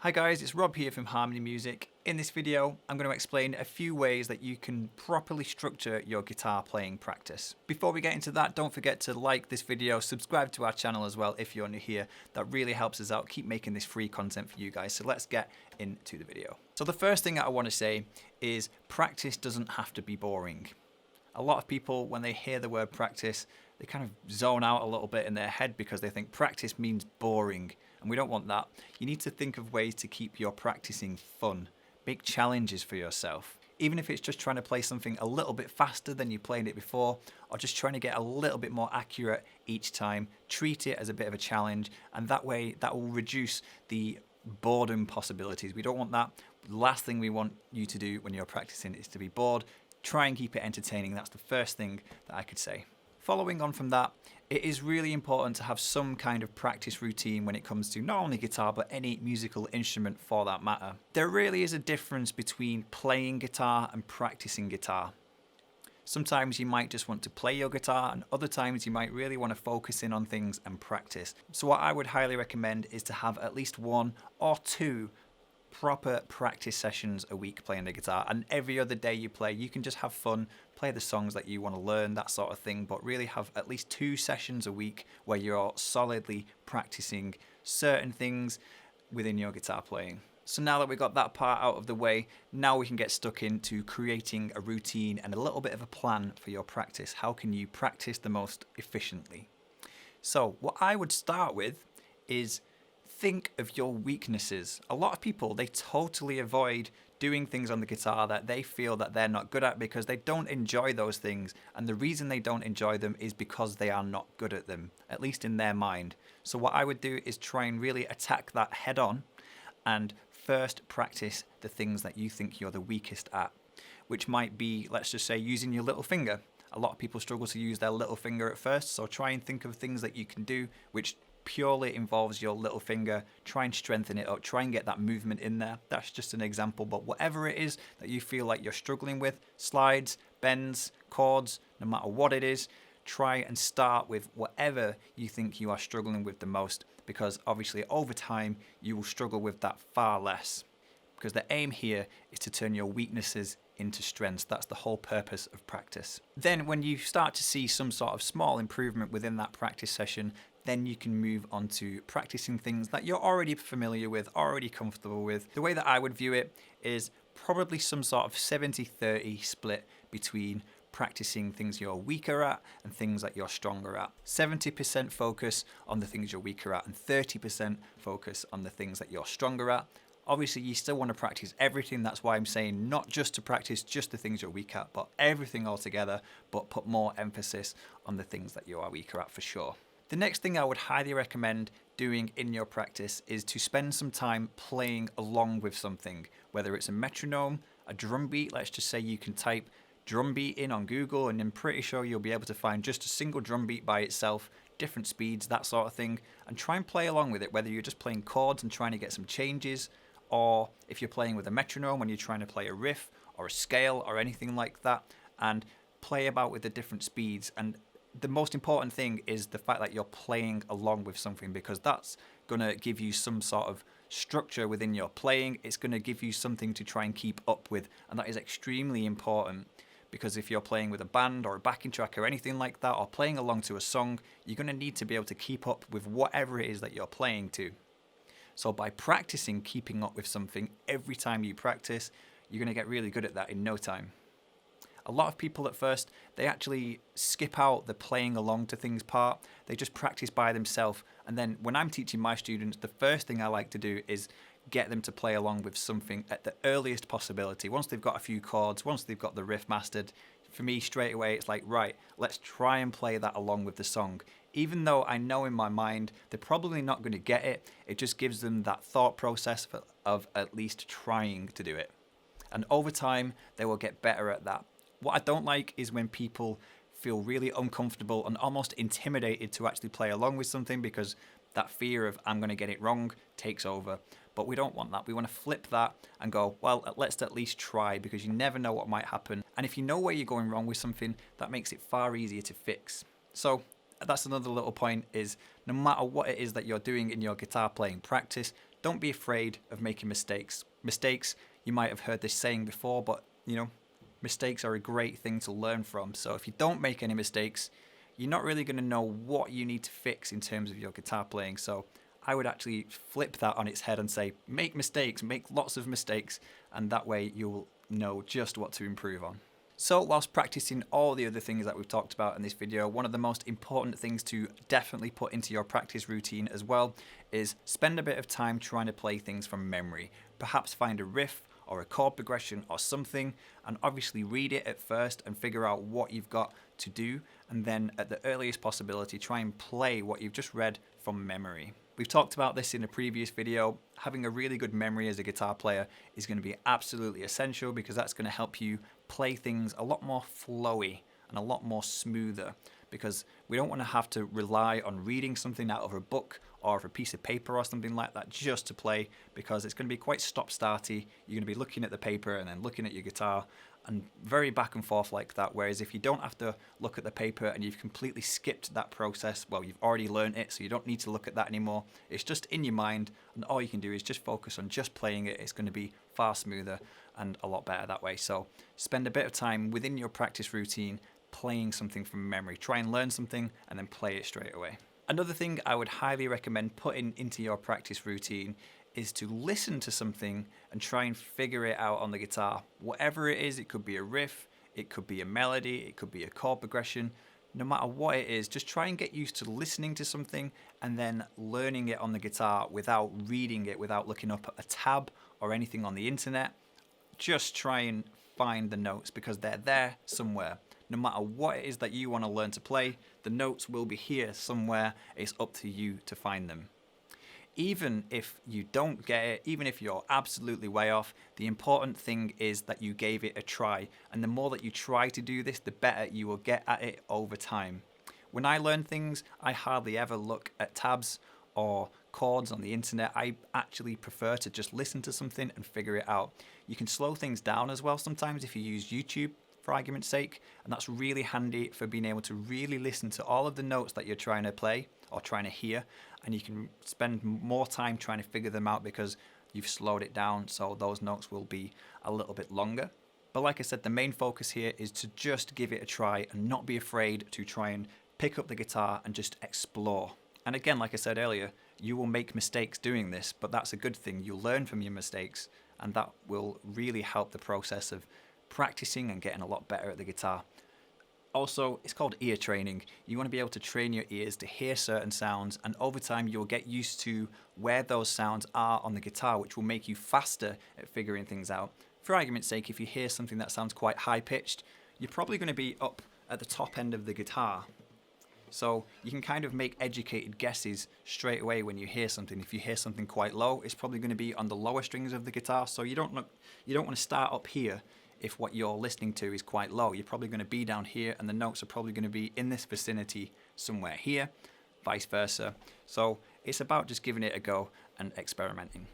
Hi guys, it's Rob here from Harmony Music. In this video, I'm going to explain a few ways that you can properly structure your guitar playing practice. Before we get into that, don't forget to like this video, subscribe to our channel as well if you're new here. That really helps us out, keep making this free content for you guys. So let's get into the video. So the first thing that I want to say is practice doesn't have to be boring. A lot of people, when they hear the word practice, they kind of zone out a little bit in their head because they think practice means boring. And we don't want that. You need to think of ways to keep your practicing fun. Make challenges for yourself. Even if it's just trying to play something a little bit faster than you played it before, or just trying to get a little bit more accurate each time, treat it as a bit of a challenge, and that way that will reduce the boredom possibilities. We don't want that. The last thing we want you to do when you're practicing is to be bored. Try and keep it entertaining. That's the first thing that I could say. Following on from that, it is really important to have some kind of practice routine when it comes to not only guitar, but any musical instrument for that matter. There really is a difference between playing guitar and practicing guitar. Sometimes you might just want to play your guitar, and other times you might really want to focus in on things and practice. So what I would highly recommend is to have at least 1 or 2 proper practice sessions a week playing the guitar, and every other day you play, you can just have fun, play the songs that you want to learn, that sort of thing, but really have at least 2 sessions a week where you're solidly practicing certain things within your guitar playing. So now that we got that part out of the way, now we can get stuck into creating a routine and a little bit of a plan for your practice. How can you practice the most efficiently? So what I would start with is think of your weaknesses. A lot of people, they totally avoid doing things on the guitar that they feel that they're not good at because they don't enjoy those things. And the reason they don't enjoy them is because they are not good at them, at least in their mind. So what I would do is try and really attack that head on and first practice the things that you think you're the weakest at, which might be, let's just say, using your little finger. A lot of people struggle to use their little finger at first, so try and think of things that you can do which purely involves your little finger. Try and strengthen it up, try and get that movement in there. That's just an example, but whatever it is that you feel like you're struggling with, slides, bends, chords, no matter what it is, try and start with whatever you think you are struggling with the most, because obviously over time you will struggle with that far less, because the aim here is to turn your weaknesses into strengths. That's the whole purpose of practice. Then when you start to see some sort of small improvement within that practice session, then you can move on to practicing things that you're already familiar with, already comfortable with. The way that I would view it is probably some sort of 70-30 split between practicing things you're weaker at and things that you're stronger at. 70% focus on the things you're weaker at and 30% focus on the things that you're stronger at. Obviously, you still want to practice everything. That's why I'm saying not just to practice just the things you're weak at, but everything all together, but put more emphasis on the things that you are weaker at for sure. The next thing I would highly recommend doing in your practice is to spend some time playing along with something, whether it's a metronome, a drum beat. Let's just say you can type drum beat in on Google, and I'm pretty sure you'll be able to find just a single drum beat by itself, different speeds, that sort of thing, and try and play along with it, whether you're just playing chords and trying to get some changes, or if you're playing with a metronome when you're trying to play a riff or a scale or anything like that, and play about with the different speeds. And the most important thing is the fact that you're playing along with something, because that's going to give you some sort of structure within your playing. It's going to give you something to try and keep up with, and that is extremely important, because if you're playing with a band or a backing track or anything like that, or playing along to a song, you're going to need to be able to keep up with whatever it is that you're playing to. So by practicing keeping up with something every time you practice, you're going to get really good at that in no time. A lot of people at first, they actually skip out the playing along to things part. They just practice by themselves. And then when I'm teaching my students, the first thing I like to do is get them to play along with something at the earliest possibility. Once they've got a few chords, once they've got the riff mastered, for me straight away it's like, right, let's try and play that along with the song. Even though I know in my mind they're probably not going to get it, it just gives them that thought process of at least trying to do it. And over time, they will get better at that. What I don't like is when people feel really uncomfortable and almost intimidated to actually play along with something, because that fear of I'm going to get it wrong takes over. But we don't want that. We want to flip that and go, well, let's at least try, because you never know what might happen. And if you know where you're going wrong with something, that makes it far easier to fix. So that's another little point, is no matter what it is that you're doing in your guitar playing practice, don't be afraid of making mistakes. Mistakes, you might have heard this saying before, but you know, mistakes are a great thing to learn from. So if you don't make any mistakes, you're not really going to know what you need to fix in terms of your guitar playing. So I would actually flip that on its head and say, make mistakes, make lots of mistakes, and that way you'll know just what to improve on. So whilst practicing all the other things that we've talked about in this video, one of the most important things to definitely put into your practice routine as well is spend a bit of time trying to play things from memory. Perhaps find a riff or a chord progression or something, and obviously read it at first and figure out what you've got to do, and then at the earliest possibility try and play what you've just read from memory. We've talked about this in a previous video. Having a really good memory as a guitar player is going to be absolutely essential, because that's going to help you play things a lot more flowy and a lot more smoother, because we don't want to have to rely on reading something out of a book or of a piece of paper or something like that just to play, because it's going to be quite stop-starty. You're going to be looking at the paper and then looking at your guitar, and very back and forth like that. Whereas if you don't have to look at the paper and you've completely skipped that process, well, you've already learned it, so you don't need to look at that anymore. It's just in your mind, and all you can do is just focus on just playing it. It's going to be far smoother and a lot better that way. So spend a bit of time within your practice routine playing something from memory. Try and learn something and then play it straight away. Another thing I would highly recommend putting into your practice routine is to listen to something and try and figure it out on the guitar. Whatever it is, it could be a riff, it could be a melody, it could be a chord progression. No matter what it is, just try and get used to listening to something and then learning it on the guitar without reading it, without looking up a tab or anything on the internet. Just try and find the notes, because they're there somewhere. No matter what it is that you want to learn to play, the notes will be here somewhere. It's up to you to find them. Even if you don't get it, even if you're absolutely way off, the important thing is that you gave it a try. And the more that you try to do this, the better you will get at it over time. When I learn things, I hardly ever look at tabs or chords on the internet. I actually prefer to just listen to something and figure it out. You can slow things down as well sometimes if you use YouTube, for argument's sake, and that's really handy for being able to really listen to all of the notes that you're trying to play or trying to hear, and you can spend more time trying to figure them out because you've slowed it down, so those notes will be a little bit longer. But like I said, the main focus here is to just give it a try and not be afraid to try and pick up the guitar and just explore. And again, like I said earlier, you will make mistakes doing this, but that's a good thing. You'll learn from your mistakes, and that will really help the process of practicing and getting a lot better at the guitar. Also, it's called ear training. You want to be able to train your ears to hear certain sounds, and over time you'll get used to where those sounds are on the guitar, which will make you faster at figuring things out. For argument's sake, if you hear something that sounds quite high-pitched, you're probably going to be up at the top end of the guitar. So you can kind of make educated guesses straight away when you hear something. If you hear something quite low, it's probably going to be on the lower strings of the guitar. So you don't want to start up here. If what you're listening to is quite low, you're probably going to be down here, and the notes are probably going to be in this vicinity somewhere here, vice versa. So it's about just giving it a go and experimenting.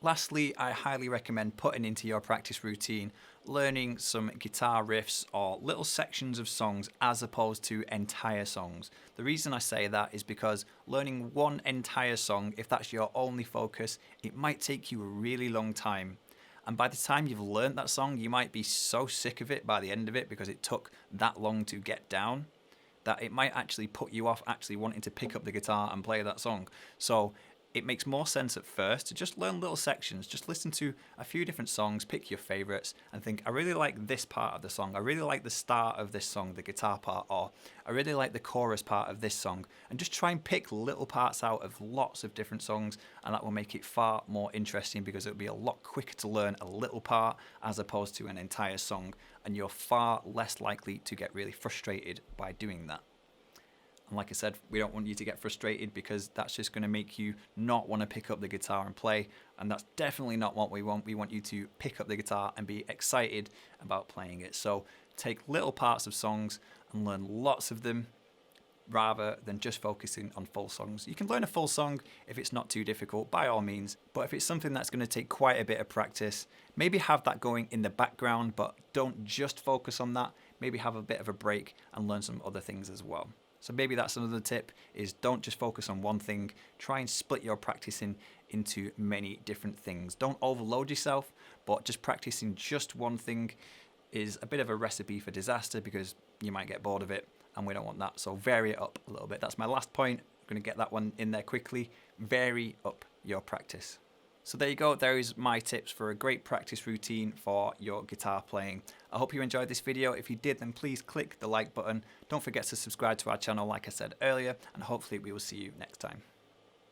Lastly, I highly recommend putting into your practice routine learning some guitar riffs or little sections of songs as opposed to entire songs. The reason I say that is because learning one entire song, if that's your only focus, it might take you a really long time. And by the time you've learned that song, you might be so sick of it by the end of it because it took that long to get down, that it might actually put you off actually wanting to pick up the guitar and play that song. So it makes more sense at first to just learn little sections, just listen to a few different songs, pick your favorites, and think, I really like this part of the song, I really like the start of this song, the guitar part, or I really like the chorus part of this song, and just try and pick little parts out of lots of different songs, and that will make it far more interesting because it'll be a lot quicker to learn a little part as opposed to an entire song, and you're far less likely to get really frustrated by doing that. And like I said, we don't want you to get frustrated because that's just going to make you not want to pick up the guitar and play. And that's definitely not what we want. We want you to pick up the guitar and be excited about playing it. So take little parts of songs and learn lots of them rather than just focusing on full songs. You can learn a full song if it's not too difficult, by all means. But if it's something that's going to take quite a bit of practice, maybe have that going in the background, but don't just focus on that. Maybe have a bit of a break and learn some other things as well. So maybe that's another tip, is don't just focus on one thing. Try and split your practicing into many different things. Don't overload yourself, but just practicing just one thing is a bit of a recipe for disaster, because you might get bored of it, and we don't want that. So vary it up a little bit. That's my last point. I'm going to get that one in there quickly. Vary up your practice. So there you go, there is my tips for a great practice routine for your guitar playing. I hope you enjoyed this video. If you did, then please click the like button. Don't forget to subscribe to our channel like I said earlier, and hopefully we will see you next time.